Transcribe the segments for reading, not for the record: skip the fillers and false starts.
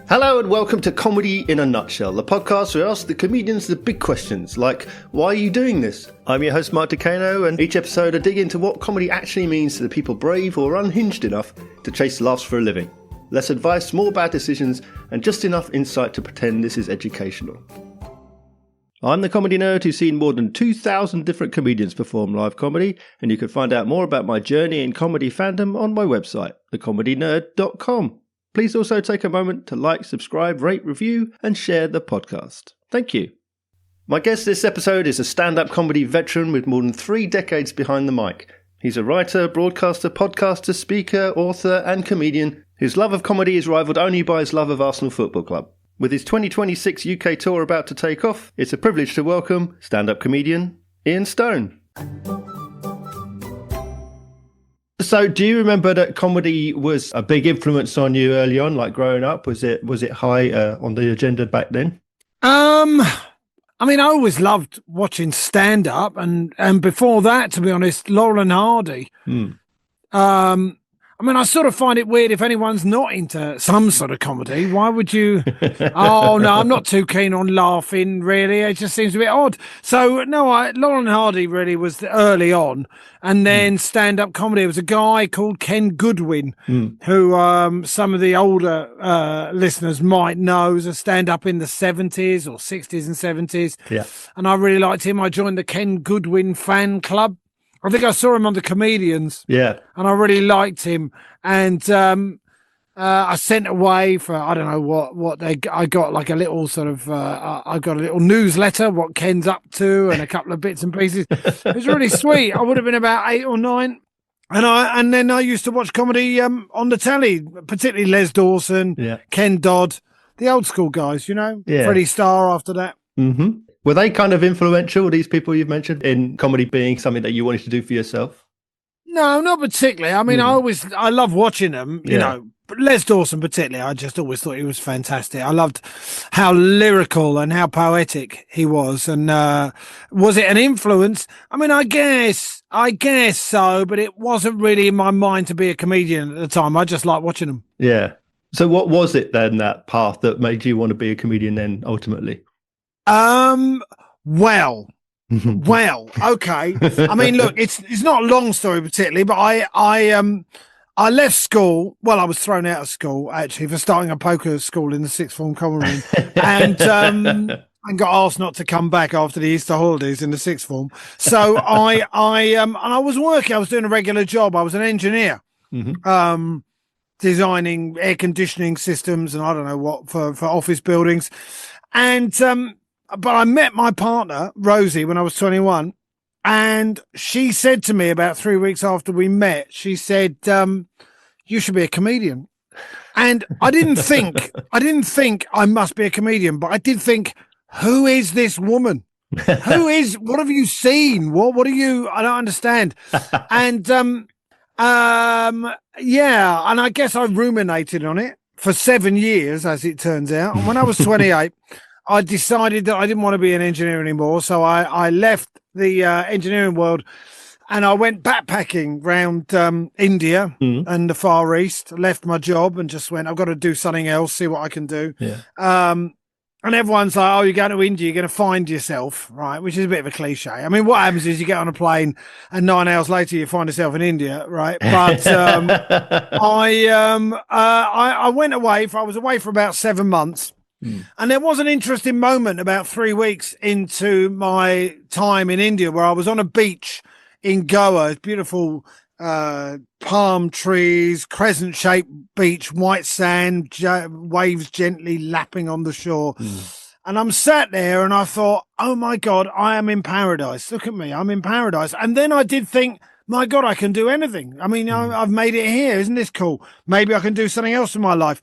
Hello and welcome to Comedy in a Nutshell, the podcast where we ask the comedians the big questions, like, why are you doing this? I'm your host Mark Decano, and each episode I dig into what comedy actually means to the people brave or unhinged enough to chase laughs for a living. Less advice, more bad decisions, and just enough insight to pretend this is educational. I'm the comedy nerd who's seen more than 2,000 different comedians perform live comedy, and you can find out more about my journey in comedy fandom on my website, thecomedynerd.com. Please also take a moment to like, subscribe, rate, review, and share the podcast. Thank you. My guest this episode is a stand-up comedy veteran with more than 3 decades behind the mic. He's a writer, broadcaster, podcaster, speaker, author, and comedian whose love of comedy is rivaled only by his love of Arsenal Football Club. With his 2026 UK tour about to take off, it's a privilege to welcome stand-up comedian Ian Stone. So, do you remember that comedy was a big influence on you early on, like growing up? Was it high on the agenda back then? I always loved watching stand-up, and before that, to be honest, Laurel and Hardy. I sort of find it weird if anyone's not into some sort of comedy. Why would you? Oh, no, I'm not too keen on laughing, really. It just seems a bit odd. So, no, Laurel and Hardy really was early on. And then stand-up comedy. There was a guy called Ken Goodwin, who some of the older listeners might know as a stand-up in the 70s or 60s and 70s. Yeah. And I really liked him. I joined the Ken Goodwin fan club. I think I saw him on The Comedians. Yeah. And I really liked him. And I sent away for, I don't know what I got like a little sort of, I got a little newsletter, what Ken's up to and a couple of bits and pieces. It was really sweet. I would have been about 8 or 9. And then I used to watch comedy on the telly, particularly Les Dawson, Ken Dodd, the old school guys, you know, Freddie Starr after that. Mm-hmm. Were they kind of influential, these people you've mentioned, in comedy being something that you wanted to do for yourself? No, not particularly. I love watching them, you know, but Les Dawson particularly, I just always thought he was fantastic. I loved how lyrical and how poetic he was. And was it an influence? I guess so, but it wasn't really in my mind to be a comedian at the time. I just liked watching them. Yeah. So what was it then, that path that made you want to be a comedian then, ultimately? Well, okay. Look, it's not a long story particularly, but I left school. Well, I was thrown out of school actually for starting a poker school in the sixth form common room, and got asked not to come back after the Easter holidays in the sixth form. So I was working. I was doing a regular job. I was an engineer, designing air conditioning systems and I don't know what for office buildings, and but I met my partner, Rosie, when I was 21, and she said to me about 3 weeks after we met, she said, you should be a comedian. And I didn't think I must be a comedian, but I did think, who is this woman? What have you seen? What are you, I don't understand. And, and I guess I ruminated on it for 7 years, as it turns out. And when I was 28, I decided that I didn't want to be an engineer anymore. So I left the engineering world and I went backpacking around India and the Far East, left my job and just went, I've got to do something else, see what I can do. Yeah. And everyone's like, oh, you're going to India, you're going to find yourself, right? Which is a bit of a cliche. What happens is you get on a plane and 9 hours later you find yourself in India, right? But I went away. I was away for about 7 months. And there was an interesting moment about 3 weeks into my time in India where I was on a beach in Goa. It's beautiful palm trees, crescent-shaped beach, white sand, waves gently lapping on the shore. And I'm sat there and I thought, oh, my God, I am in paradise. Look at me. I'm in paradise. And then I did think, my God, I can do anything. I've made it here. Isn't this cool? Maybe I can do something else in my life.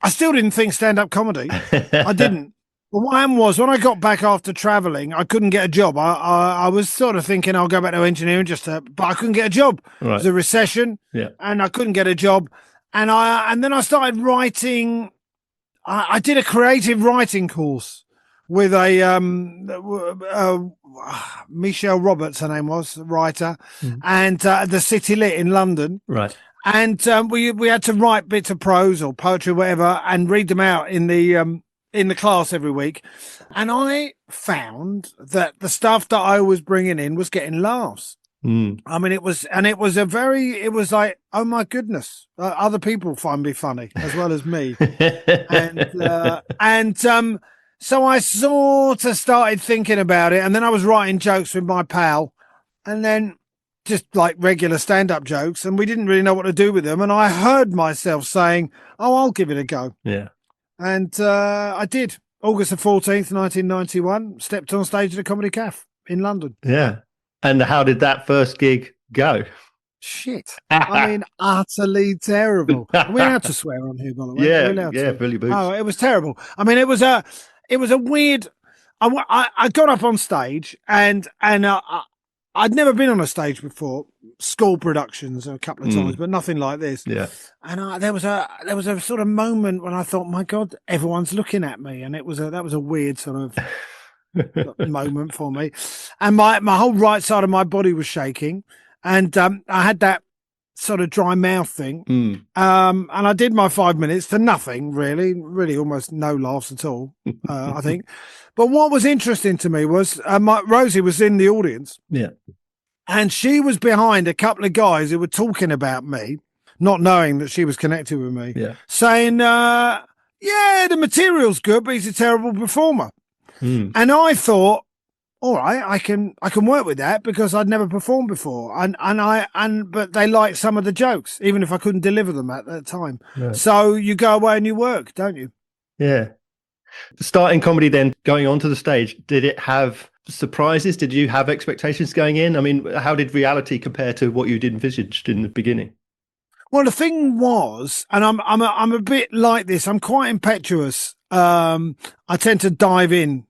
I still didn't think stand-up comedy. I didn't. But what happened was when I got back after traveling, I couldn't get a job. I was sort of thinking I'll go back to engineering but I couldn't get a job. Right. It was a recession and I couldn't get a job. And then I started writing. I did a creative writing course with a Michelle Roberts, her name was, writer, and the City Lit in London. Right. we had to write bits of prose or poetry, or whatever, and read them out in the class every week. And I found that the stuff that I was bringing in was getting laughs. I mean, it was like, oh my goodness, other people find me funny as well as me. So I sort of started thinking about it, and then I was writing jokes with my pal, and then just like regular stand-up jokes, and we didn't really know what to do with them. And I heard myself saying, oh, I'll give it a go. Yeah. And I did. August the 14th, 1991, stepped on stage at a comedy cafe in London. Yeah. And how did that first gig go? Shit. I mean, utterly terrible. Are we allowed to swear on here, by the way? Yeah, Billy Boots. Oh, it was terrible. I mean, it was a weird. I got up on stage and I'd never been on a stage before. School productions a couple of times, but nothing like this. Yeah. And there was a sort of moment when I thought, my God, everyone's looking at me, and that was a weird sort of moment for me. And my whole right side of my body was shaking, and I had that sort of dry mouth thing. And I did my 5 minutes to nothing, really almost no laughs at all, I think. But what was interesting to me was Rosie was in the audience. Yeah. And she was behind a couple of guys who were talking about me, not knowing that she was connected with me, saying, yeah, the material's good, but he's a terrible performer. And I thought, all right, I can work with that, because I'd never performed before. But they liked some of the jokes, even if I couldn't deliver them at that time. Right. So you go away and you work, don't you? Yeah. Starting comedy, then going onto the stage, did it have surprises? Did you have expectations going in? I mean, how did reality compare to what you'd envisaged in the beginning? Well, the thing was, and I'm a bit like this. I'm quite impetuous. I tend to dive in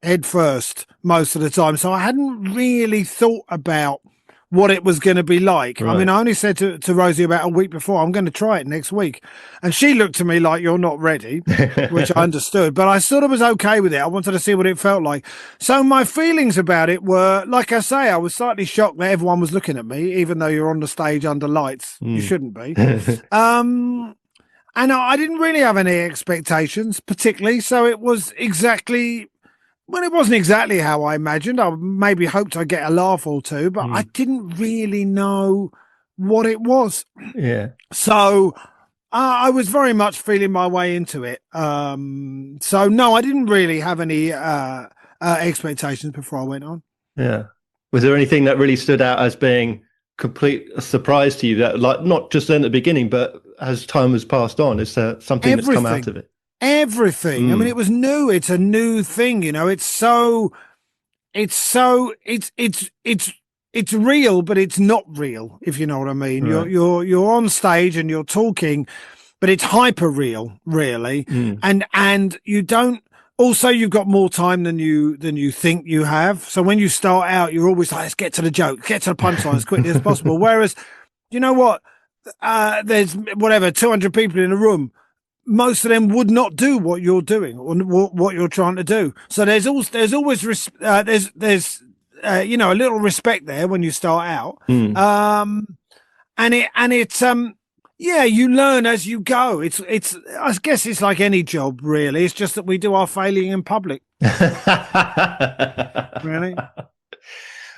head first most of the time. So I hadn't really thought about what it was going to be like. Right. I mean, I only said to Rosie about a week before, I'm going to try it next week. And she looked at me like, you're not ready, which I understood. But I sort of was okay with it. I wanted to see what it felt like. So my feelings about it were, like I say, I was slightly shocked that everyone was looking at me, even though you're on the stage under lights. You shouldn't be. And I didn't really have any expectations, particularly. So it was exactly... Well, it wasn't exactly how I imagined. I maybe hoped I'd get a laugh or two, but I didn't really know what it was. Yeah. So I was very much feeling my way into it. So, no, I didn't really have any expectations before I went on. Yeah. Was there anything that really stood out as being complete surprise to you, that, like, not just in the beginning, but as time has passed on? Is there something that's come out of it? Everything. I mean, it was new. It's a new thing, you know. It's real, but it's not real, if you know what I mean. Right. You're on stage and you're talking, but it's hyper real, really. And you don't. Also, you've got more time than you think you have. So when you start out, you're always like, let's get to the joke, get to the punchline as quickly as possible. Whereas, you know what? There's 200 people in a room. Most of them would not do what you're doing or what you're trying to do. So there's always a little respect there when you start out. You learn as you go. It's I guess it's like any job, really. It's just that we do our failing in public. Really.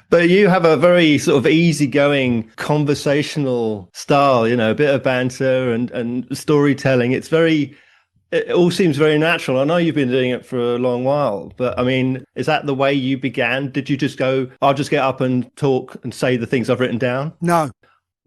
But you have a very sort of easygoing conversational style, you know, a bit of banter and storytelling. It all seems very natural. I know you've been doing it for a long while, but I mean, is that the way you began? Did you just go, I'll just get up and talk and say the things I've written down? No.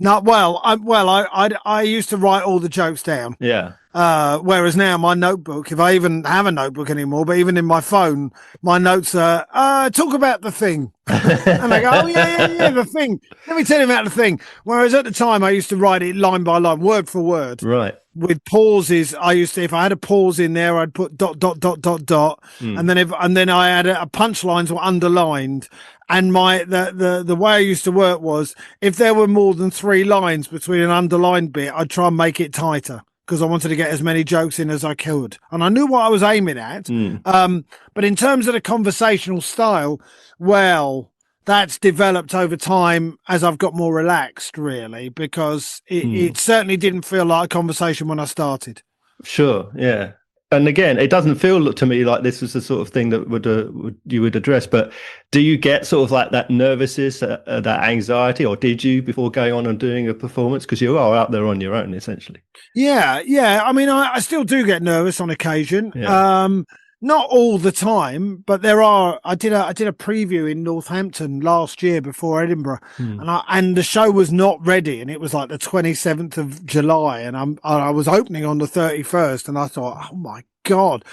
I used to write all the jokes down. Yeah. Whereas now my notebook, if I even have a notebook anymore, but even in my phone, my notes are, talk about the thing. And I go, oh yeah, the thing. Let me tell you about the thing. Whereas at the time I used to write it line by line, word for word. Right. With pauses. I used to, if I had a pause in there, I'd put ... And then I had a punchlines were underlined. And the way I used to work was, if there were more than 3 lines between an underlined bit, I'd try and make it tighter, because I wanted to get as many jokes in as I could. And I knew what I was aiming at. But in terms of the conversational style, well, that's developed over time as I've got more relaxed, really, because it certainly didn't feel like a conversation when I started. Sure, yeah. And again, it doesn't feel to me like this was the sort of thing that you would address. But do you get sort of like that nervousness, that anxiety, or did you before going on and doing a performance? Because you are out there on your own, essentially. Yeah. I mean, I still do get nervous on occasion. Yeah. Not all the time, but there are. I did a preview in Northampton last year before Edinburgh, and the show was not ready, and it was like the 27th of July, and I was opening on the 31st, and I thought, oh my God,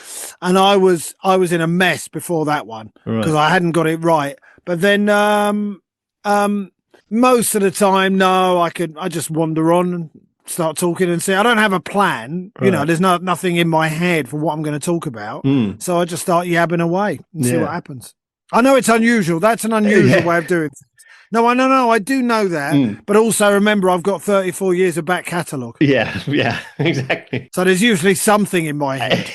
and I was in a mess before that one because I hadn't got it right. But then most of the time, no, I just wander on and start talking and see. I don't have a plan, you know, there's nothing in my head for what I'm going to talk about. So I just start yabbing away and see what happens. I know it's unusual. That's an unusual way of doing things. No, I do know that. But also remember, I've got 34 years of back catalogue. Yeah, exactly. So there's usually something in my head.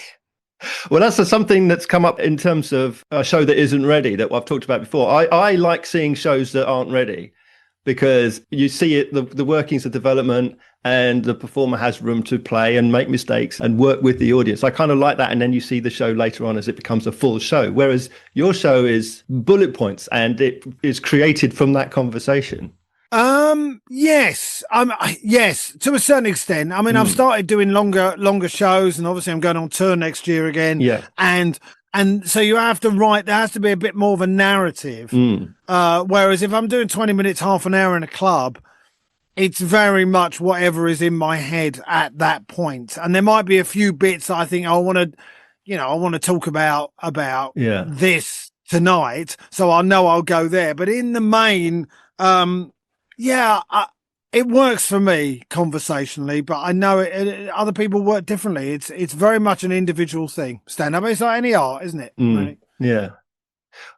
Well, that's something that's come up in terms of a show that isn't ready that I've talked about before. I like seeing shows that aren't ready because you see it, the workings of development, and the performer has room to play and make mistakes and work with the audience. I kind of like that. And then you see the show later on as it becomes a full show. Whereas your show is bullet points and it is created from that conversation. Yes, to a certain extent. I mean, I've started doing longer shows, and obviously I'm going on tour next year again. Yeah. And so you have to write, there has to be a bit more of a narrative. Whereas if I'm doing 20 minutes, half an hour in a club, it's very much whatever is in my head at that point. And there might be a few bits that I think I want to talk about this tonight. So I know I'll go there. But in the main, it works for me conversationally, but I know other people work differently. It's very much an individual thing. Stand up, it's like any art, isn't it? Really? Yeah.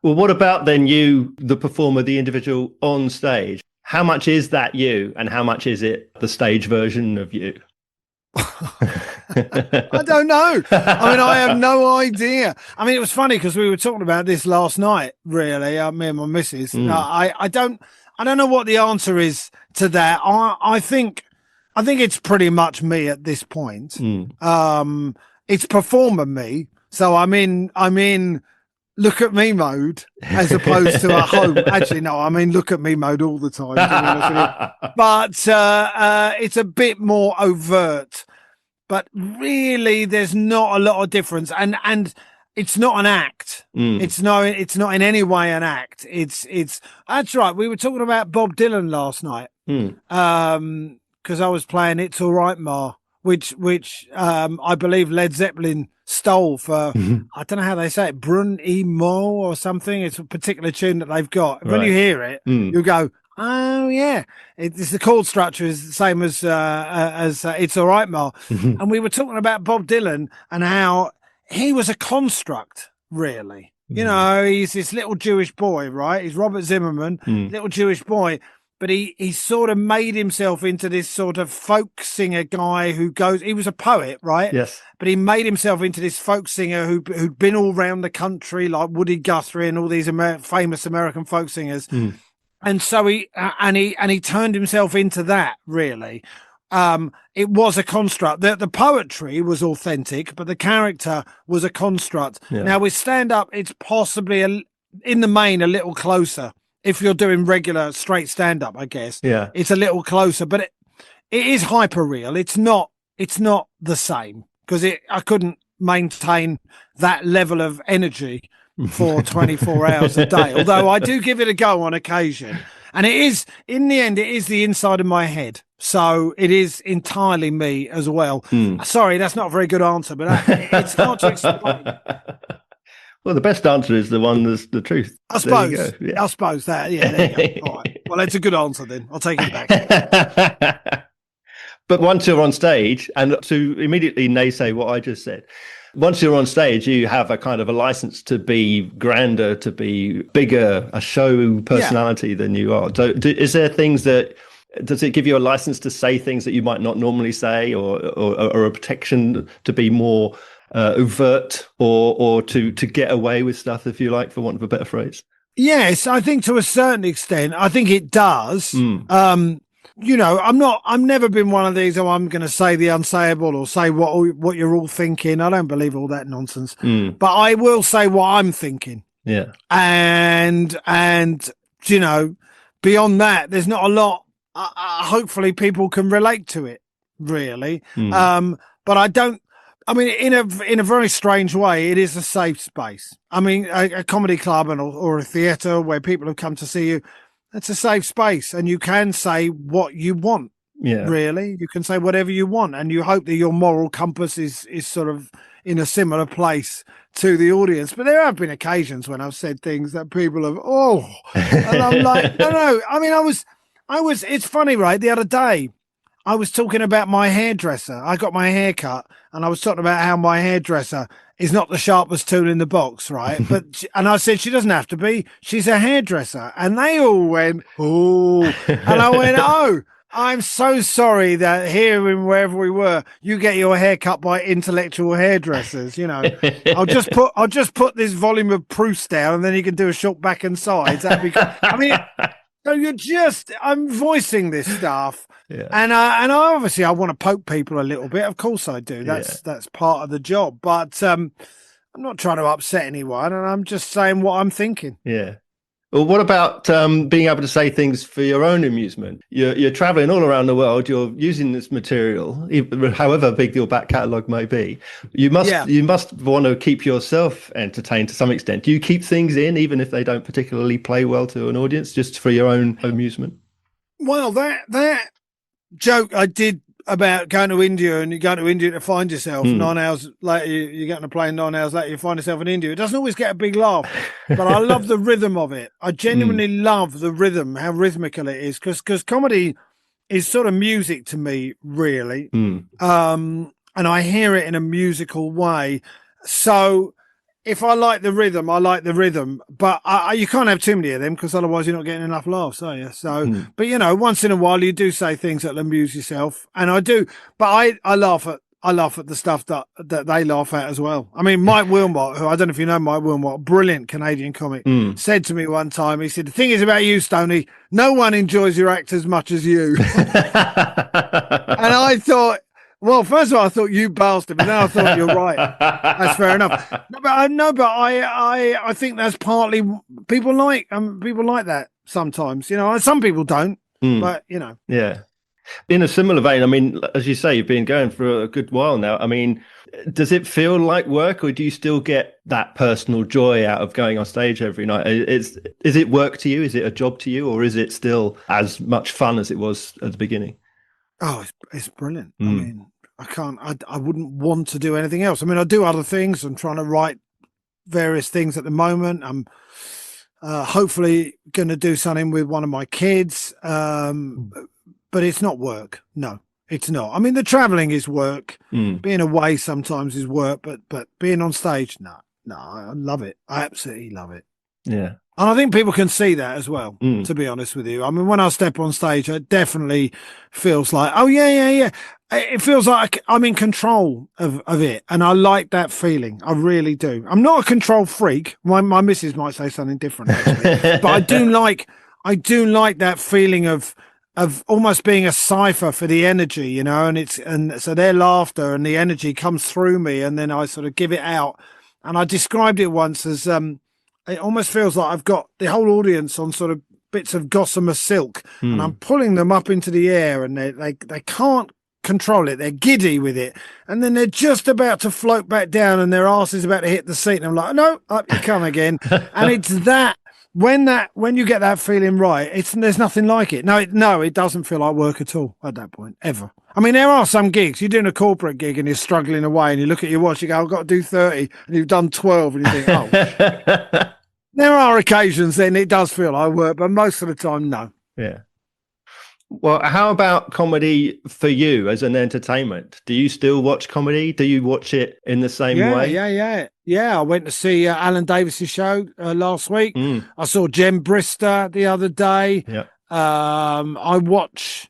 Well, what about then you, the performer, the individual on stage? How much is that you, and how much is it the stage version of you? I don't know. I mean, I have no idea. I mean, it was funny because we were talking about this last night, really, me and my missus. I don't know what the answer is to that. I think it's pretty much me at this point. It's performer me. So I'm in look at me mode as opposed to at home. Actually, no, I'm in look at me mode all the time. But it's a bit more overt. But really, there's not a lot of difference, and it's not an act. It's not in any way an act. It's that's right. We were talking about Bob Dylan last night, because I was playing "It's All Right, Ma," which I believe Led Zeppelin stole for, I don't know how they say it, Brun E Mo or something. It's a particular tune that they've got. When you hear it, you go, oh yeah, it's the chord structure is the same as It's All Right, Ma. And we were talking about Bob Dylan and how he was a construct, really. You know, he's this little Jewish boy, right? He's Robert Zimmerman, little Jewish boy. But he sort of made himself into this sort of folk singer guy he was a poet, right? Yes. But he made himself into this folk singer who'd been all around the country, like Woody Guthrie and all these famous American folk singers. And so he turned himself into that, really. It was a construct. The poetry was authentic, but the character was a construct. Yeah. Now with stand-up, it's possibly in the main a little closer. If you're doing regular straight stand-up, I guess, it's a little closer, but it is hyper real. It's not the same because I couldn't maintain that level of energy for 24 hours a day. Although I do give it a go on occasion, and it is in the end, it is the inside of my head. So it is entirely me as well. Sorry, that's not a very good answer, but it's hard to explain. Well, the best answer is the one that's the truth. I suppose. Yeah. I suppose that. Yeah. There you go. All right. Well, that's a good answer then. I'll take it back. But once you're on stage, and to immediately naysay what I just said, once you're on stage, you have a kind of a license to be grander, to be bigger, a show personality than you are. So is there things does it give you a license to say things that you might not normally say, or a protection to be more overt, or to get away with stuff, if you like, for want of a better phrase? Yes, I think to a certain extent, I think it does. I've never been one of these, oh, I'm going to say the unsayable or say what you're all thinking. I don't believe all that nonsense, but I will say what I'm thinking. Yeah. And, beyond that, there's not a lot. Hopefully people can relate to it, really. But I don't. I mean, in a very strange way, it is a safe space. I mean, a comedy club or a theatre where people have come to see you, it's a safe space, and you can say what you want. Yeah, really, you can say whatever you want, and you hope that your moral compass is sort of in a similar place to the audience. But there have been occasions when I've said things that people have, and I'm like, no. I mean, I was. It's funny, right? The other day, I was talking about my hairdresser. I got my hair cut, and I was talking about how my hairdresser is not the sharpest tool in the box, right? And I said, she doesn't have to be. She's a hairdresser. And they all went, oh. And I went, oh, I'm so sorry that here and wherever we were, you get your hair cut by intellectual hairdressers. I'll just put this volume of Proust down, and then you can do a short back and sides. That'd be, I mean, so I'm voicing this stuff. Yeah. And obviously I want to poke people a little bit. Of course I do. That's part of the job. But I'm not trying to upset anyone, and I'm just saying what I'm thinking. Yeah. Well, what about being able to say things for your own amusement? You're traveling all around the world. You're using this material, however big your back catalogue may be. You must want to keep yourself entertained to some extent. Do you keep things in, even if they don't particularly play well to an audience, just for your own amusement? Well, that joke I did about going to India, and you go to India to find yourself 9 hours later, you get on a plane 9 hours later, you find yourself in India. It doesn't always get a big laugh, but I love the rhythm of it. I genuinely love the rhythm, how rhythmical it is, because comedy is sort of music to me, really. And I hear it in a musical way. So if I like the rhythm, I like the rhythm, but you can't have too many of them, because otherwise you're not getting enough laughs, are you? So, but once in a while you do say things that'll amuse yourself, and I do. But I laugh at the stuff that they laugh at as well. I mean, Mike Wilmot, who I don't know if you know Mike Wilmot, brilliant Canadian comic, said to me one time, he said, "The thing is about you, Stoney, no one enjoys your act as much as you." And I thought, well, first of all, I thought you bastard, but then I thought you're right. That's fair enough. But I think that's partly people like that sometimes. Some people don't, but Yeah. In a similar vein, I mean, as you say, you've been going for a good while now. I mean, does it feel like work, or do you still get that personal joy out of going on stage every night? Is it work to you? Is it a job to you, or is it still as much fun as it was at the beginning? Oh, it's brilliant. I mean, I wouldn't want to do anything else. I mean, I do other things. I'm trying to write various things at the moment. I'm hopefully going to do something with one of my kids. But it's not work. No, it's not. I mean, the traveling is work. Being away sometimes is work, but being on stage, no, I love it. I absolutely love it. Yeah. And I think people can see that as well, to be honest with you. I mean, when I step on stage, it definitely feels like, oh, yeah. It feels like I'm in control of it. And I like that feeling. I really do. I'm not a control freak. My missus might say something different, actually. But I do like that feeling of almost being a cipher for the energy, and so their laughter and the energy comes through me, and then I sort of give it out. And I described it once as, it almost feels like I've got the whole audience on sort of bits of gossamer silk, and I'm pulling them up into the air, and they can't control it. They're giddy with it, and then they're just about to float back down, and their arse is about to hit the seat, and I'm like, no, up you come again. And it's that when you get that feeling right, there's nothing like it. No, it doesn't feel like work at all at that point, ever. I mean, there are some gigs, you're doing a corporate gig and you're struggling away, and you look at your watch, you go, I've got to do 30, and you've done 12, and you think, oh. There are occasions then it does feel like work, but most of the time, no. Yeah. Well, how about comedy for you as an entertainment? Do you still watch comedy? Do you watch it in the same way? Yeah. I went to see Alan Davis's show last week. I saw Jen Brister the other day. Yeah. I don't watch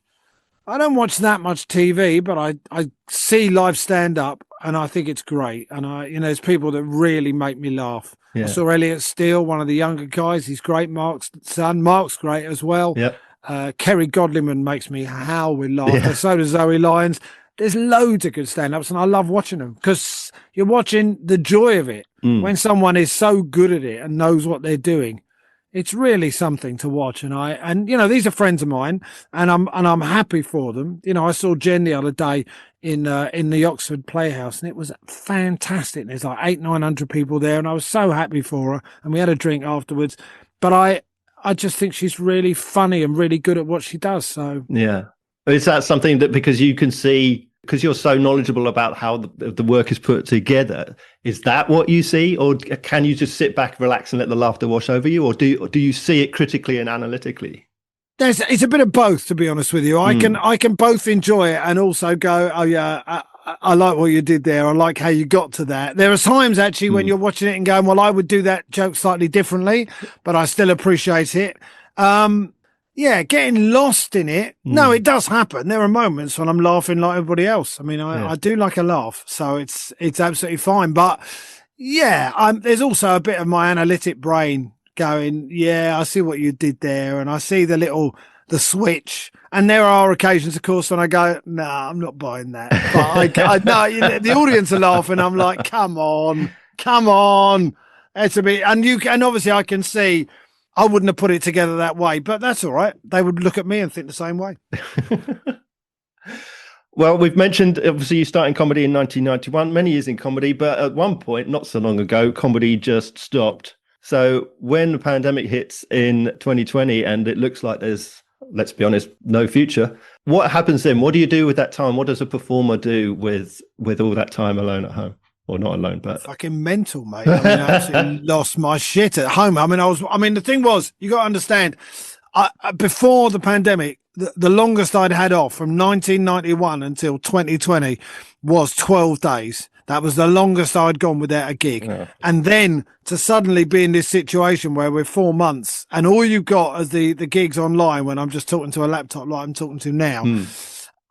that much TV, but I see live stand up, and I think it's great. And there's people that really make me laugh. Yeah. I saw Elliot Steele, one of the younger guys. He's great. Mark's son. Mark's great as well. Yep. Kerry Godliman makes me howl with laughter. Yeah. So does Zoe Lyons. There's loads of good stand-ups, and I love watching them because you're watching the joy of it. When someone is so good at it and knows what they're doing, it's really something to watch. And these are friends of mine, and I'm happy for them. I saw Jen the other day in the Oxford Playhouse, and it was fantastic. There's like 800-900 people there, and I was so happy for her. And we had a drink afterwards. But I just think she's really funny and really good at what she does. So yeah, is that something that because you can see? Because you're so knowledgeable about how the work is put together, is that what you see, or can you just sit back, relax, and let the laughter wash over you, or do you see it critically and analytically? It's a bit of both, to be honest with you. I can both enjoy it and also go, oh yeah, I like what you did there. I like how you got to that. There are times actually when you're watching it and going, well, I would do that joke slightly differently, but I still appreciate it. Yeah, getting lost in it. No, it does happen. There are moments when I'm laughing like everybody else. I mean, I do like a laugh, so it's absolutely fine. But yeah, there's also a bit of my analytic brain going, yeah, I see what you did there, and I see the switch. And there are occasions, of course, when I go, no, I'm not buying that. But no, the audience are laughing. I'm like, come on. It's a bit, and obviously I can see. I wouldn't have put it together that way, but that's all right. They would look at me and think the same way. Well, we've mentioned, obviously, you started in comedy in 1991, many years in comedy, but at one point, not so long ago, comedy just stopped. So when the pandemic hits in 2020 and it looks like there's, let's be honest, no future, what happens then? What do you do with that time? What does a performer do with all that time alone at home? Or not alone, but fucking mental, mate. I absolutely lost my shit at home. The thing was, you got to understand, before the pandemic, the longest I'd had off from 1991 until 2020 was 12 days. That was the longest I'd gone without a gig. Yeah. And then to suddenly be in this situation where we're 4 months and all you've got is the gigs online when I'm just talking to a laptop like I'm talking to now.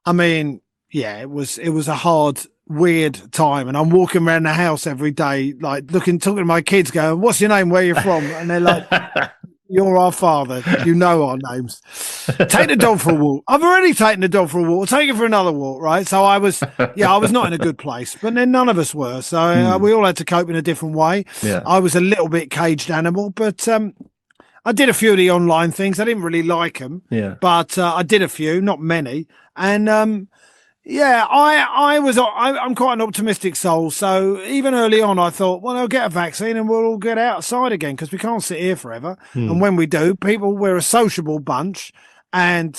I mean, yeah, it was a hard, weird time, and I'm walking around the house every day, like talking to my kids, going, "What's your name? Where you from?" And they're like, "You're our father. You know our names. Take the dog for a walk." I've already taken the dog for a walk. I'll take it for another walk, right? So I was not in a good place, but then none of us were. So we all had to cope in a different way. Yeah. I was a little bit caged animal, but I did a few of the online things. I didn't really like them, but I did a few, not many, and. Yeah, I'm quite an optimistic soul. So even early on, I thought, well, I'll get a vaccine and we'll all get outside again because we can't sit here forever. And when we do, we're a sociable bunch, and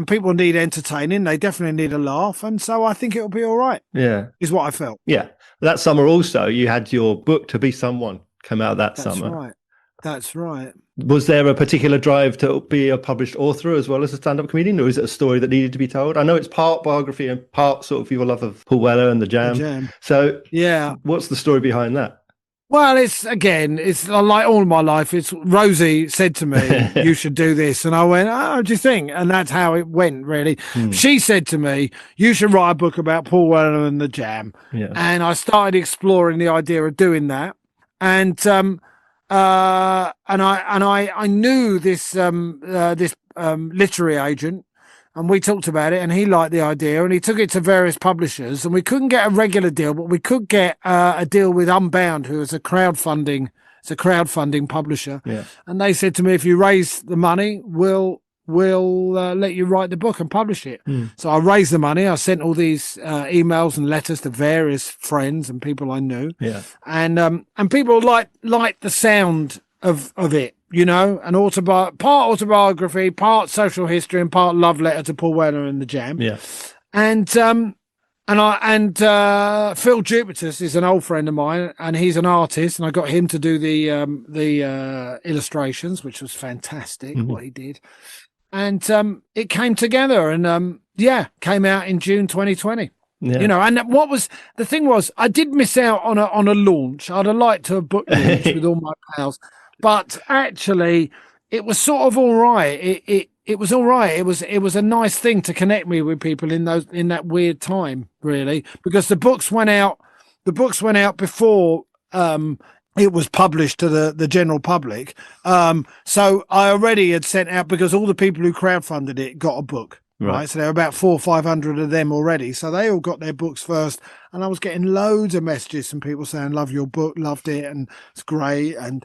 people need entertaining. They definitely need a laugh. And so I think it'll be all right. Yeah. Is what I felt. Yeah. That summer also, you had your book, To Be Someone, come out that summer. Right. That's right. Was there a particular drive to be a published author as well as a stand-up comedian, or is it a story that needed to be told? I know it's part biography and part sort of your love of Paul Weller and the Jam. So yeah, what's the story behind that? Well, it's like all my life. It's Rosie said to me, you should do this. And I went, oh, what do you think? And that's how it went, really. She said to me, you should write a book about Paul Weller and the Jam. Yeah. And I started exploring the idea of doing that. And I knew this literary agent, and we talked about it, and he liked the idea, and he took it to various publishers, and we couldn't get a regular deal, but we could get a deal with Unbound, who is a crowdfunding publisher. Yeah. And they said to me, if you raise the money, we'll let you write the book and publish it. So I raised the money. I sent all these emails and letters to various friends and people I knew. Yeah. And people liked the sound of it, an part autobiography, part social history, and part love letter to Paul Weller and the Jam. Yeah. And Phil Jupitus is an old friend of mine, and he's an artist, and I got him to do the illustrations, which was fantastic what he did. And it came together, and came out in June 2020. Yeah. And what was the thing was, I did miss out on a launch. I'd have liked to have booked launch with all my pals, but actually, it was sort of all right. It was all right. It was a nice thing to connect me with people in that weird time, really, because the books went out before it was published to the general public. So I already had sent out, because all the people who crowdfunded it got a book. Right. So there were about 400 or 500 of them already. So they all got their books first. And I was getting loads of messages from people saying, love your book, loved it, and it's great. And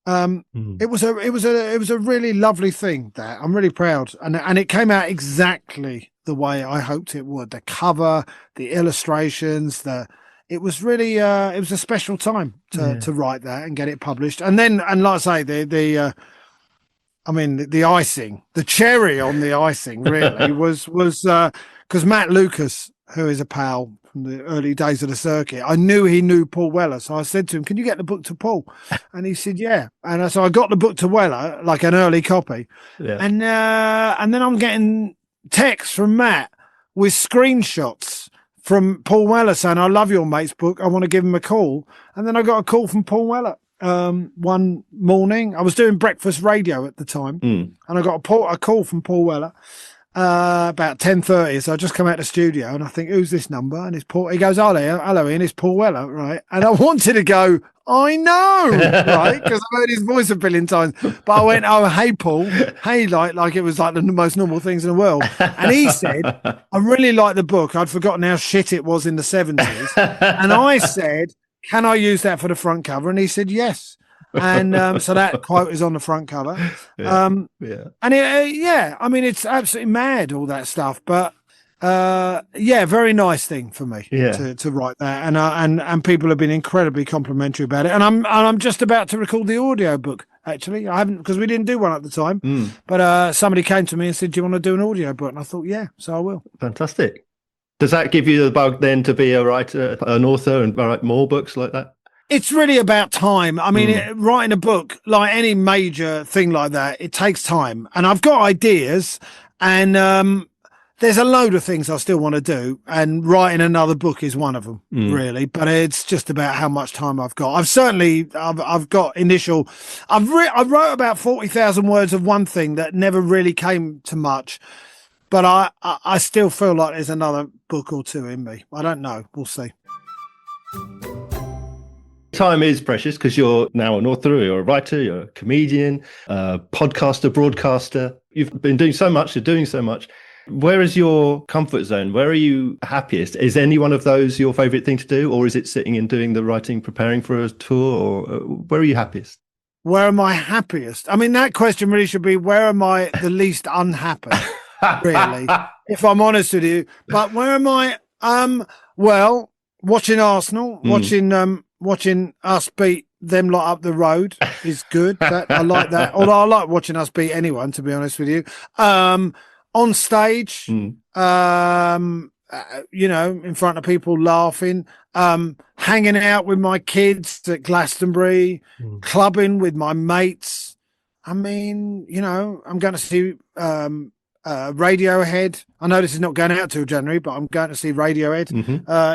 it was a really lovely thing. That I'm really proud. And it came out exactly the way I hoped it would. The cover, the illustrations, it was really it was a special time to write that and get it published. And like I say, the icing, the cherry on the icing really was because Matt Lucas, who is a pal from the early days of the circuit, I knew he knew Paul Weller. So I said to him, can you get the book to Paul? And he said, yeah. And so I got the book to Weller, like an early copy. Yeah. And then I'm getting texts from Matt with screenshots from Paul Weller saying, I love your mate's book, I want to give him a call. And then I got a call from Paul Weller one morning. I was doing breakfast radio at the time, and I got a call from Paul Weller about 10:30. So I just come out of the studio and I think, who's this number? And it's Paul. He goes, hello Ian, it's Paul Weller, right? And I wanted to go, I know, right? Because I've heard his voice a billion times. But I went, oh, hey, Paul. Hey, like it was like the most normal things in the world. And he said, I really like the book. I'd forgotten how shit it was in the 70s. And I said, can I use that for the front cover? And he said, yes. And so that quote is on the front cover. And I mean, it's absolutely mad, all that stuff. But very nice thing for me to write that, and people have been incredibly complimentary about it. And I'm just about to record the audio book. Actually, I haven't, because we didn't do one at the time. But somebody came to me and said, "Do you want to do an audio book?" And I thought, yeah, so I will. Fantastic. Does that give you the bug then to be a writer, an author, and write more books like that? It's really about time. I mean, writing a book, like any major thing like that, it takes time. And I've got ideas, and there's a load of things I still want to do, and writing another book is one of them, really. But it's just about how much time I've got. I've got initial. I wrote about 40,000 words of one thing that never really came to much. But I still feel like there's another book or two in me. I don't know. We'll see. Time is precious because you're now an author, you're a writer, you're a comedian, a podcaster, broadcaster. You've been doing so much, you're doing so much. Where is your comfort zone? Where are you happiest? Is any one of those your favourite thing to do? Or is it sitting and doing the writing, preparing for a tour? Or where are you happiest? Where am I happiest? I mean, that question really should be, where am I the least unhappy? Really, if I'm honest with you. But where am I? Well, watching Arsenal, watching us beat them lot up the road is good. I like that. Although I like watching us beat anyone, to be honest with you. On stage, in front of people laughing, hanging out with my kids at Glastonbury, clubbing with my mates. I mean, I'm going to see Radiohead. I know this is not going out till January, but I'm going to see Radiohead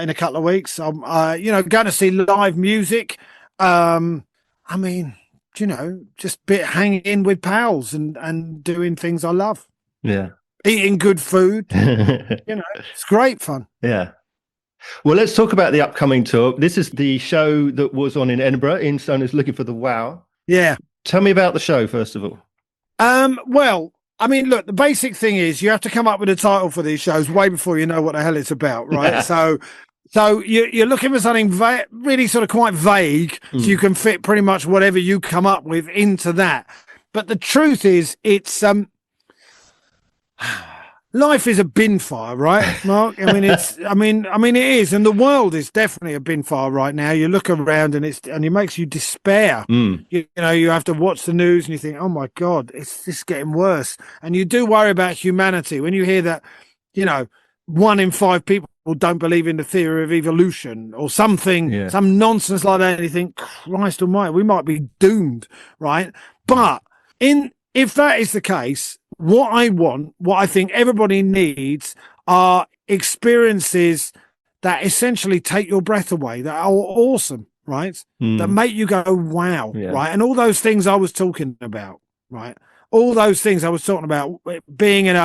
in a couple of weeks. I'm going to see live music. I mean, just hanging with pals and doing things I love. Yeah, eating good food. It's great fun. Yeah. Well, let's talk about the upcoming tour. This is the show that was on in Edinburgh, in Stoners Looking for the Wow. Yeah. Tell me about the show first of all. Well, I mean, look, the basic thing is you have to come up with a title for these shows way before you know what the hell it's about, right? Yeah. So you're looking for something really sort of quite vague, so you can fit pretty much whatever you come up with into that. But the truth is, it's life is a bin fire, right, Mark? I mean, it is, and the world is definitely a bin fire right now. You look around, and it makes you despair. You have to watch the news, and you think, oh my God, it's just getting worse. And you do worry about humanity when you hear that, 1 in 5 people don't believe in the theory of evolution or something, some nonsense like that. And you think, Christ Almighty, we might be doomed, right? But if that is the case, what I think everybody needs are experiences that essentially take your breath away, that are awesome, right? That make you go, wow, right? And all those things I was talking about, right? All those things I was talking about, being in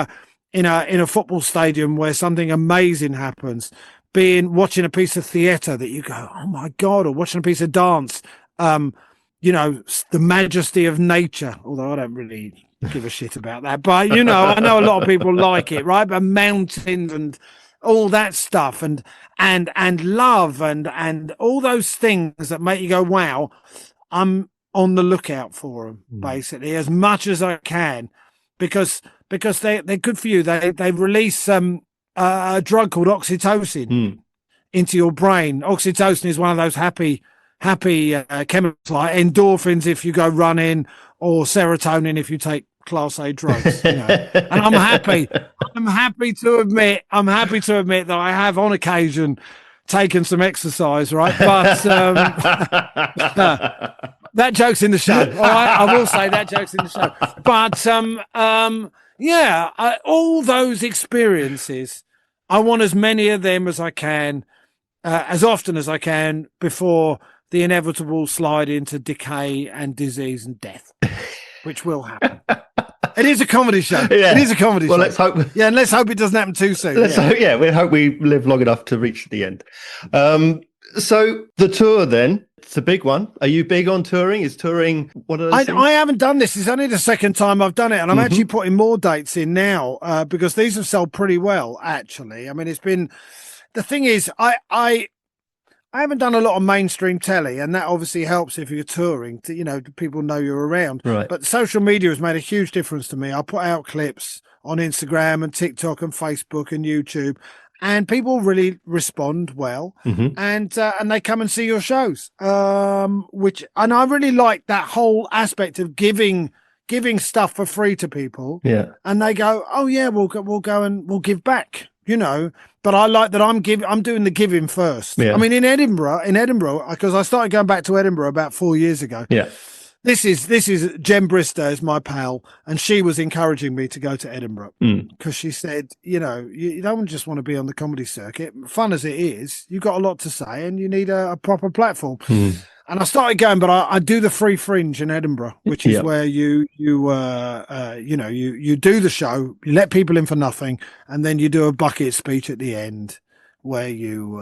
a football stadium where something amazing happens, watching a piece of theatre that you go, oh my God, or watching a piece of dance you know, the majesty of nature, although I don't really give a shit about that, but you know, I know a lot of people like it, right? But mountains and all that stuff, and love and all those things that make you go, wow, I'm on the lookout for them, basically, as much as I can, because they're good for you. They release a drug called oxytocin into your brain. Oxytocin is one of those happy chemicals, like endorphins if you go running, or serotonin if you take Class A drugs. You know? And I'm happy to admit that I have on occasion taken some exercise, right? But that joke's in the show. All right, I will say that joke's in the show. But all those experiences, I want as many of them as I can, as often as I can, before the inevitable slide into decay and disease and death, which will happen. It is a comedy show. Yeah. It is a comedy show. Well, let's hope. Yeah, and let's hope it doesn't happen too soon. We hope we live long enough to reach the end. So the tour, then, it's a big one. Are you big on touring? Is touring one of those things? I haven't done this. It's only the second time I've done it, and I'm actually putting more dates in now because these have sold pretty well, actually. I mean, it's been... The thing is, I haven't done a lot of mainstream telly, and that obviously helps if you're touring. You know, people know you're around. Right. But social media has made a huge difference to me. I put out clips on Instagram and TikTok and Facebook and YouTube, and people really respond well, and they come and see your shows. And I really like that whole aspect of giving stuff for free to people. Yeah. And they go, oh yeah, we'll go and we'll give back. You know, but I like that I'm doing the giving first. Yeah. I mean, in Edinburgh, because I started going back to Edinburgh about 4 years ago. Yeah. This is Jen Brister is my pal, and she was encouraging me to go to Edinburgh because she said, you know, you don't just want to be on the comedy circuit, fun as it is. You've got a lot to say, and you need a proper platform. And I started going, but I do the Free Fringe in Edinburgh, which is where you do the show, you let people in for nothing, and then you do a bucket speech at the end where you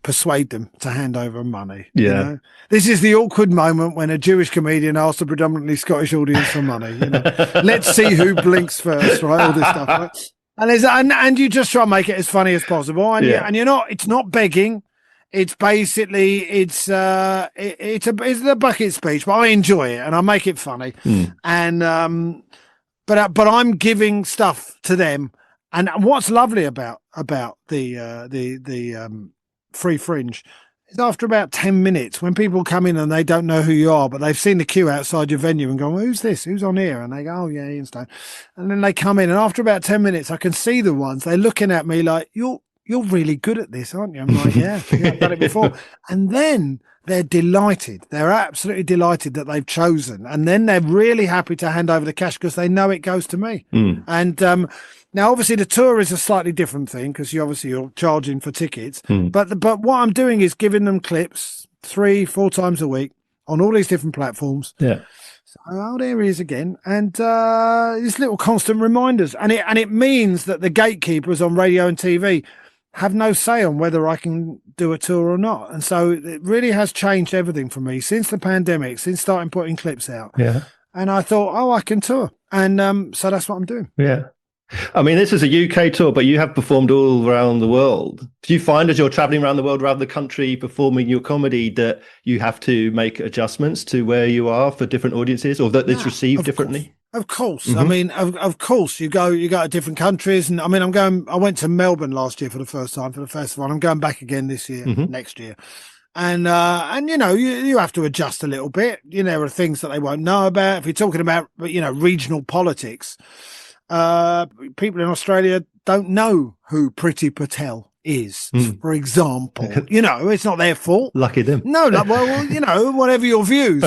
persuade them to hand over money. Yeah. You know? This is the awkward moment when a Jewish comedian asks a predominantly Scottish audience for money. You know, let's see who blinks first, right? All this stuff, right? And you just try and make it as funny as possible, and it's not begging. It's basically it's a bucket speech, but I enjoy it and I make it funny. And but I'm giving stuff to them. And what's lovely about the Free Fringe is after about 10 minutes, when people come in and they don't know who you are, but they've seen the queue outside your venue and go, well, who's this? Who's on here? And they go, oh yeah, Ian Stone. And then they come in, and after about 10 minutes, I can see the ones, they're looking at me like, you're really good at this, aren't you? I'm like, yeah, I've done it before. And then they're delighted. They're absolutely delighted that they've chosen. And then they're really happy to hand over the cash because they know it goes to me. And now, obviously, the tour is a slightly different thing because you're charging for tickets. But what I'm doing is giving them clips 3-4 times a week on all these different platforms. Yeah. Oh, there he is again. And these little constant reminders. And it means that the gatekeepers on radio and TV have no say on whether I can do a tour or not. And so it really has changed everything for me since the pandemic, since starting putting clips out. Yeah. And I thought, I can tour. And so that's what I'm doing. Yeah. I mean, this is a UK tour, but you have performed all around the world. Do you find as you're traveling around the world, around the country, performing your comedy, that you have to make adjustments to where you are for different audiences, or that it's received differently? Of course. I mean, of course, you go to different countries. And I mean, I went to Melbourne last year for the first time for the festival. I'm going back again this year, next year. And you know, you have to adjust a little bit. You know, there are things that they won't know about. If you're talking about, you know, regional politics, people in Australia don't know who Priti Patel is, for example. You know, it's not their fault. Lucky them. No, well, you know, whatever your views.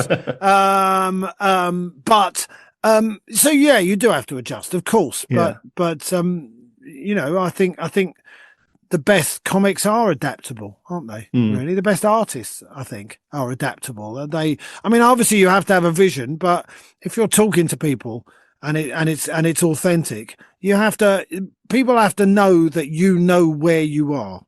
So yeah, you do have to adjust, of course. But you know, I think the best comics are adaptable, aren't they? Really, the best artists, I think, are adaptable. I mean, obviously, you have to have a vision, but if you're talking to people and it's authentic, people have to know that you know where you are.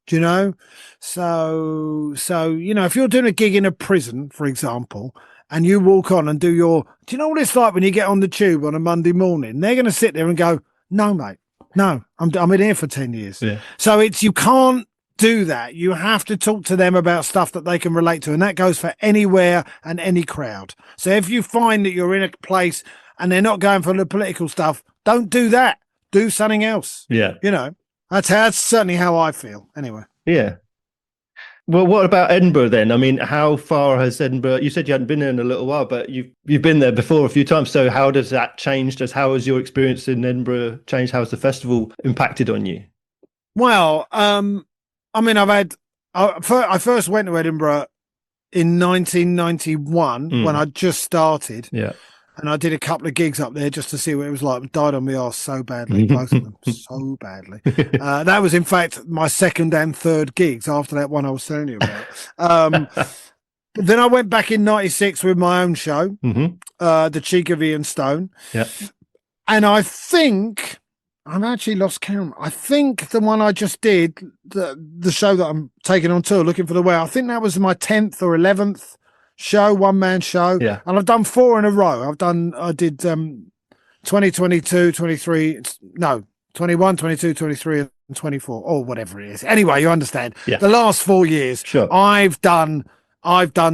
Do you know? So, you know, if you're doing a gig in a prison, for example, and you walk on and do you know what it's like when you get on the tube on a Monday morning? They're going to sit there and go, no, mate, no, I'm in here for 10 years. Yeah. So you can't do that. You have to talk to them about stuff that they can relate to. And that goes for anywhere and any crowd. So if you find that you're in a place and they're not going for the political stuff, don't do that. Do something else. Yeah. You know, that's certainly how I feel anyway. Yeah. Well, what about Edinburgh then? I mean, how far has Edinburgh? You said you hadn't been there in a little while, but you've been there before a few times. So how does that change? How has your experience in Edinburgh changed? How has the festival impacted on you? Well, I mean, I first went to Edinburgh in 1991 when I just started. Yeah. And I did a couple of gigs up there just to see what it was like. I died on my arse so badly, both of them, so badly. That was, in fact, my second and third gigs after that one I was telling you about. But then I went back in 96 with my own show, The Cheek of Ian Stone. Yeah. And I think, I've actually lost count. I think the one I just did, the show that I'm taking on tour, Looking for the Way, I think that was my 10th or 11th show, one-man show. Yeah. And I've done 4 in a row. I did 2022, 23, no, 21, 22, 23, and 24, or whatever it is. Anyway, you understand. Yeah. The last 4 years, Sure. I've done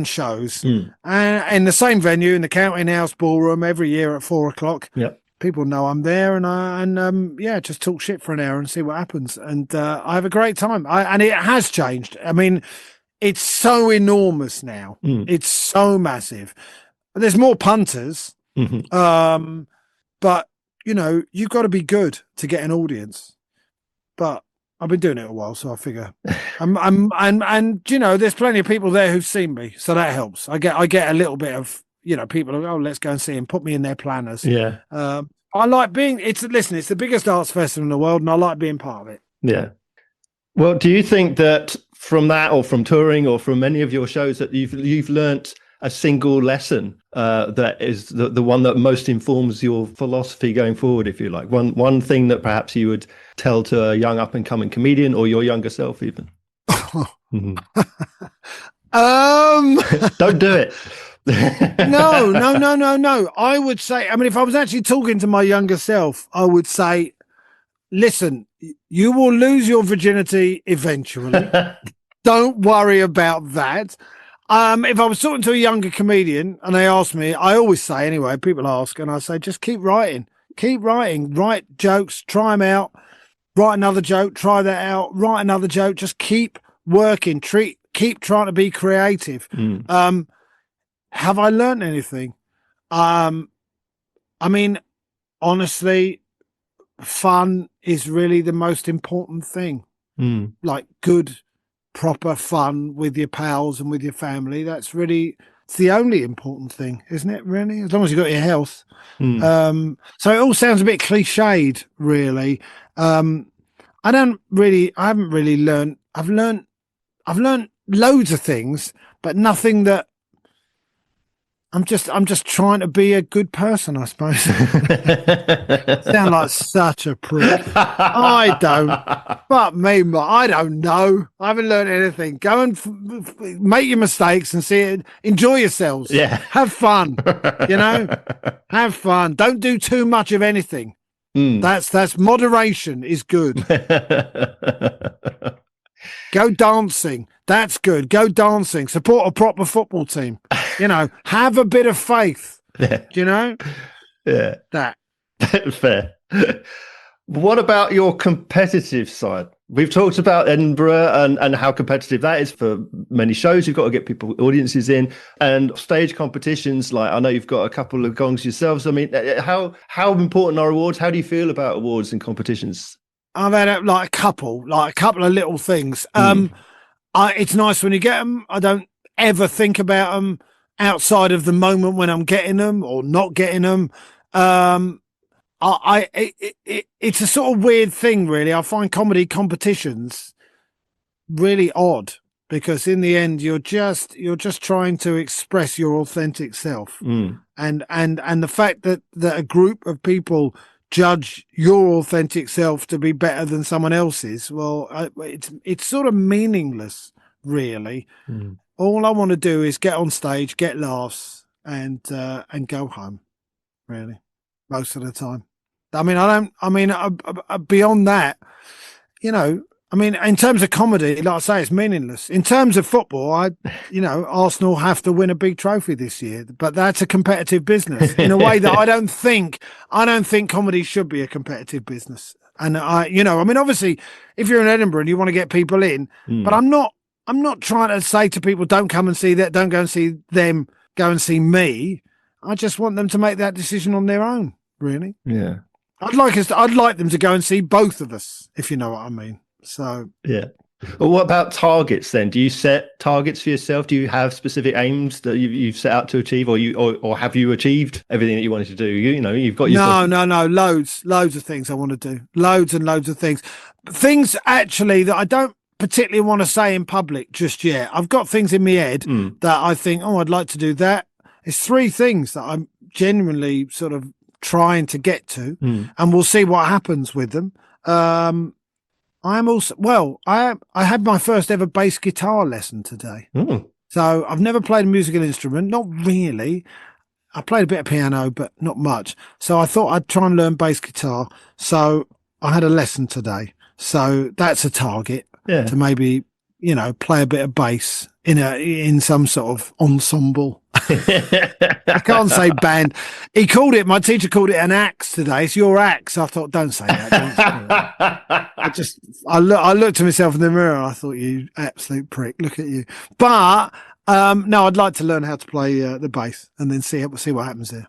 shows and in the same venue, in the Counting House Ballroom, every year at 4:00. Yeah. People know I'm there, and just talk shit for an hour and see what happens. And I have a great time. And it has changed. I mean, it's so enormous now. It's so massive. There's more punters, but you know, you've got to be good to get an audience. But I've been doing it a while, so I figure and you know, there's plenty of people there who've seen me, so that helps. I get a little bit of, you know, people who, let's go and see him, put me in their planners. Yeah. I like being. It's the biggest arts festival in the world, and I like being part of it. Yeah. Well, do you think that from that, or from touring, or from any of your shows, that you've learnt a single lesson that is the one that most informs your philosophy going forward, if you like? One thing that perhaps you would tell to a young up and coming comedian, or your younger self even? Don't do it. No. I would say, I mean, if I was actually talking to my younger self, I would say, listen, you will lose your virginity eventually. Don't worry about that. If I was talking to a younger comedian and they asked me, I always say anyway, people ask, and I say, just keep writing, write jokes, try them out, write another joke, try that out, write another joke, just keep working, keep trying to be creative. Have I learned anything? I mean, honestly, fun is really the most important thing. Like good, proper fun with your pals and with your family. It's the only important thing, isn't it, really? As long as you've got your health. So it all sounds a bit cliched, really. I haven't really learned. I've learned loads of things, but nothing that I'm just trying to be a good person, I suppose. Sound like such a prick. I don't. But me, I don't know. I haven't learned anything. Go and make your mistakes and see it. Enjoy yourselves. Yeah. Have fun. You know, have fun. Don't do too much of anything. That's moderation is good. Go dancing. That's good. Go dancing. Support a proper football team. You know, have a bit of faith. Yeah. Do you know? Yeah. That. Fair. What about your competitive side? We've talked about Edinburgh and how competitive that is for many shows. You've got to get audiences in, and stage competitions. Like, I know you've got a couple of gongs yourselves. I mean, how important are awards? How do you feel about awards and competitions? I've had a couple of little things. It's nice when you get them. I don't ever think about them outside of the moment when I'm getting them or not getting them. It's a sort of weird thing, really. I find comedy competitions really odd because in the end you're just trying to express your authentic self, and the fact that a group of people judge your authentic self to be better than someone else's, well, it's sort of meaningless, really. All I want to do is get on stage, get laughs, and go home. Really, most of the time. I mean, beyond that, you know. I mean, in terms of comedy, like I say, it's meaningless. In terms of football, Arsenal have to win a big trophy this year, but that's a competitive business in a way that I don't think comedy should be a competitive business. And obviously, if you're in Edinburgh and you want to get people in, but I'm not trying to say to people, don't come and see that, don't go and see them, go and see me. I just want them to make that decision on their own, really. Yeah. I'd like them to go and see both of us, if you know what I mean. So yeah. Well, what about targets then? Do you set targets for yourself? Do you have specific aims that you've set out to achieve, or have you achieved everything that you wanted to do? You've got your no, loads of things I want to do, loads and loads of things actually that I don't particularly want to say in public just yet. I've got things in my head that I think, I'd like to do that. It's 3 things that I'm genuinely sort of trying to get to, and we'll see what happens with them. I had my first ever bass guitar lesson today. So I've never played a musical instrument, not really. I played a bit of piano, but not much. So I thought I'd try and learn bass guitar. So I had a lesson today. So that's a target to maybe, play a bit of bass in some sort of ensemble. I can't say band. My teacher called it an axe today. It's your axe. I thought, don't say that. Don't say that. I looked at myself in the mirror and I thought, you absolute prick, look at you. But no, I'd like to learn how to play the bass and then see what happens there.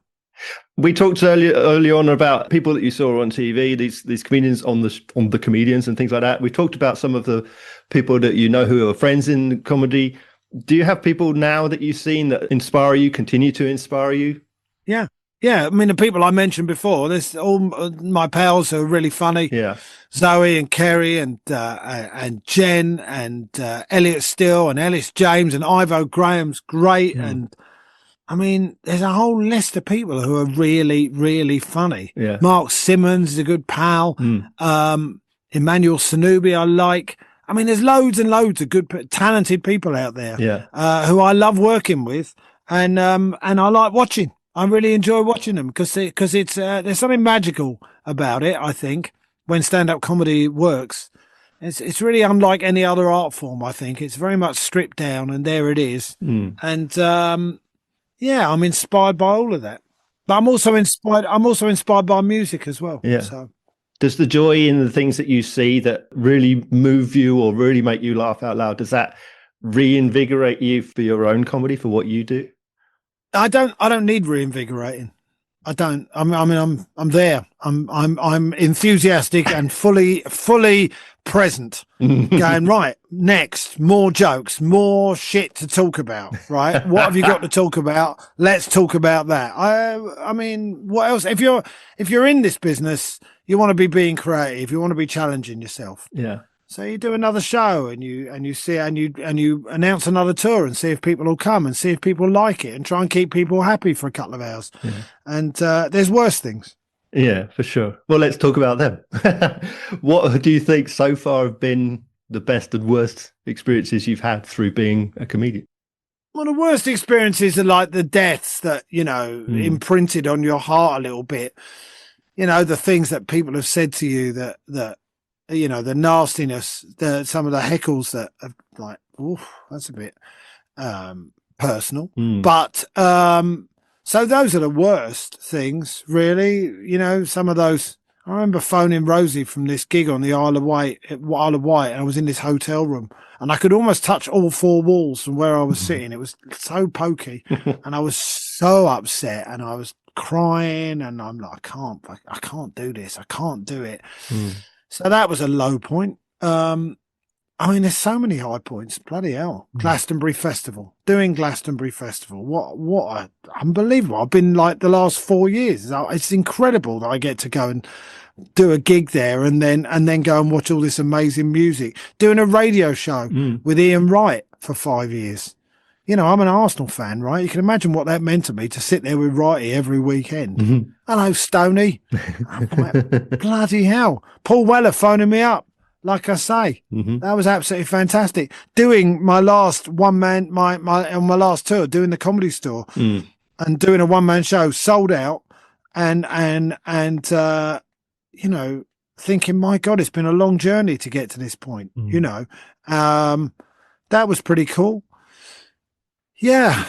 We talked early on about people that you saw on TV, these comedians on the comedians and things like that. We talked about some of the people that who are friends in comedy. Do you have people now that you've seen that inspire you, continue to inspire you? Yeah. I mean, the people I mentioned before, there's all my pals who are really funny. Yeah. Zoe and Kerry and Jen and Elliot Still and Ellis James and Ivo Graham's great. And I mean, there's a whole list of people who are really, really funny. Yeah. Mark Simmons is a good pal. Emmanuel Sanubi I like. I mean, there's loads and loads of good, talented people out there who I love working with, and I like watching. I really enjoy watching them because it's there's something magical about it. I think when stand-up comedy works, it's really unlike any other art form. I think it's very much stripped down, and there it is. And I'm inspired by all of that. But I'm also inspired by music as well. Yeah. So. Does the joy in the things that you see that really move you or really make you laugh out loud, does that reinvigorate you for your own comedy, for what you do? I don't need reinvigorating. I don't. I'm there. I'm enthusiastic and fully present. Going right next, more jokes, more shit to talk about. Right, what have you got to talk about? Let's talk about that. I mean, what else? If you're in this business, you want to be being creative. You want to be challenging yourself. Yeah. So you do another show and you announce another tour and see if people will come and see if people like it and try and keep people happy for a couple of hours. Yeah. And there's worse things. Yeah, for sure. Well, let's talk about them. What do you think so far have been the best and worst experiences you've had through being a comedian? Well, the worst experiences are like the deaths that, imprinted on your heart a little bit. The things that people have said to you that the nastiness, some of the heckles that are like, oof, that's a bit personal. But so those are the worst things, really. Some of those. I remember phoning Rosie from this gig on the Isle of Wight, and I was in this hotel room, and I could almost touch all 4 walls from where I was sitting. It was so pokey, and I was so upset, and I was crying, and I'm like, I can't do this. I can't do it. So that was a low point. I mean, there's so many high points. Bloody hell. Glastonbury Festival. Doing Glastonbury Festival. What unbelievable. I've been like the last 4 years. It's incredible that I get to go and do a gig there and then go and watch all this amazing music. Doing a radio show with Ian Wright for 5 years. I'm an Arsenal fan, right? You can imagine what that meant to me to sit there with Wrighty every weekend. Mm-hmm. Hello, Stoney. I'm like, bloody hell. Paul Weller phoning me up. Like I say, that was absolutely fantastic. Doing my last on my last tour, doing the Comedy Store and doing a one-man show, sold out, and thinking, my God, it's been a long journey to get to this point. That was pretty cool. Yeah,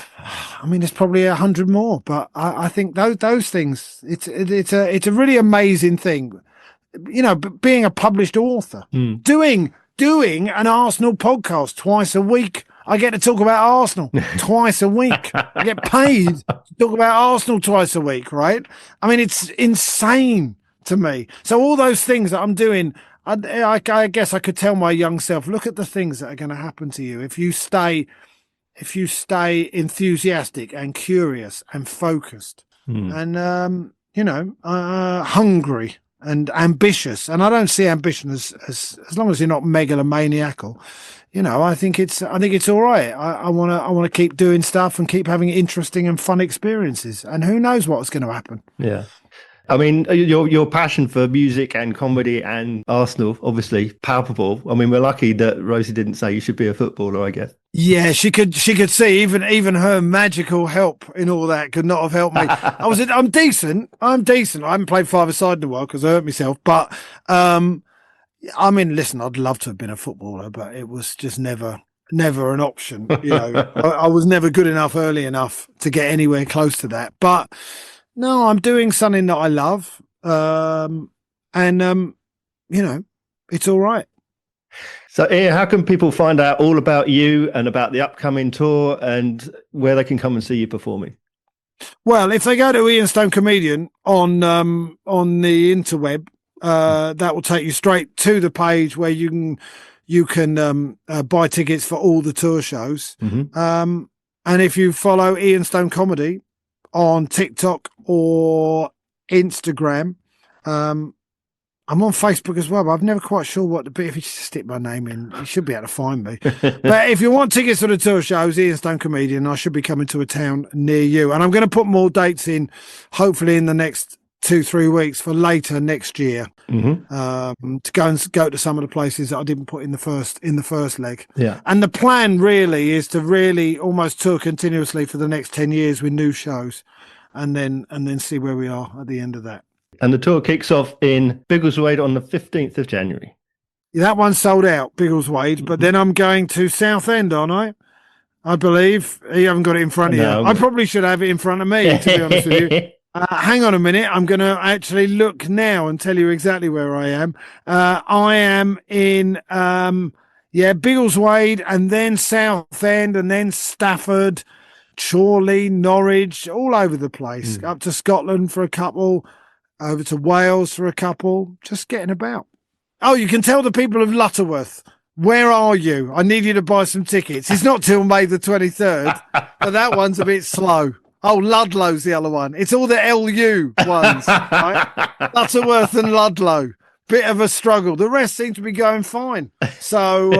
I mean, there's probably 100 more, but I think those things, it's a really amazing thing. Being a published author, doing an Arsenal podcast twice a week. I get to talk about Arsenal twice a week. I get paid to talk about Arsenal twice a week, right? I mean, it's insane to me. So all those things that I'm doing, I guess I could tell my young self, look at the things that are going to happen to you if you stay enthusiastic and curious and focused and hungry and ambitious. And I don't see ambition as long as you're not megalomaniacal. I think it's all right. I want to keep doing stuff and keep having interesting and fun experiences. And who knows what's going to happen? Yeah. I mean, your passion for music and comedy and Arsenal, obviously palpable. I mean, we're lucky that Rosie didn't say you should be a footballer, I guess. Yeah, she could see even her magical help in all that could not have helped me. I'm decent. I haven't played five-a-side in a while because I hurt myself. But I mean, listen, I'd love to have been a footballer, but it was just never an option. I was never good enough early enough to get anywhere close to that. But no, I'm doing something that I love, it's all right. So, Ian, how can people find out all about you and about the upcoming tour and where they can come and see you performing? Well, if they go to Ian Stone Comedian on the interweb, that will take you straight to the page where you can buy tickets for all the tour shows. And if you follow Ian Stone Comedy on TikTok or Instagram, I'm on Facebook as well, but I'm never quite sure what to be. If you just stick my name in, you should be able to find me. But if you want tickets for the tour shows, Ian Stone Comedian, I should be coming to a town near you. And I'm going to put more dates in, hopefully in the next 2-3 weeks for later next year, to go to some of the places that I didn't put in the first leg. Yeah. And the plan really is to really almost tour continuously for the next 10 years with new shows, and then see where we are at the end of that. And the tour kicks off in Biggleswade on the 15th of January. That one's sold out, Biggleswade, but then I'm going to Southend, aren't I? I believe. You haven't got it in front of you. I probably should have it in front of me, to be honest with you. Hang on a minute. I'm going to actually look now and tell you exactly where I am. I am in, Biggleswade, and then Southend, and then Stafford, Chorley, Norwich, all over the place. Up to Scotland for a couple, over to Wales for a couple, just getting about. Oh, you can tell the people of Lutterworth, where are you? I need you to buy some tickets. It's not till May the 23rd, but that one's a bit slow. Oh, Ludlow's the other one. It's all the LU ones, right? Lutterworth and Ludlow. Bit of a struggle. The rest seem to be going fine. So,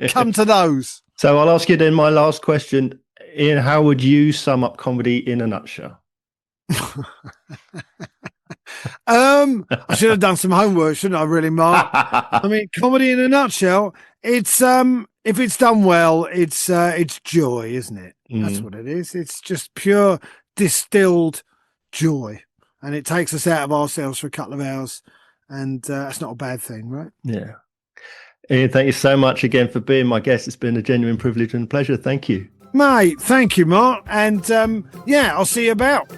come to those. So I'll ask you then my last question. Ian, how would you sum up comedy in a nutshell? I should have done some homework, shouldn't I, really, Mark? I mean, comedy in a nutshell, it's if it's done well, it's joy, isn't it? That's what it is. It's just pure distilled joy, and it takes us out of ourselves for a couple of hours, and that's not a bad thing, right? Yeah. Ian, thank you so much again for being my guest. It's been a genuine privilege and pleasure. Thank you. Mate, thank you, Mark. And I'll see you about.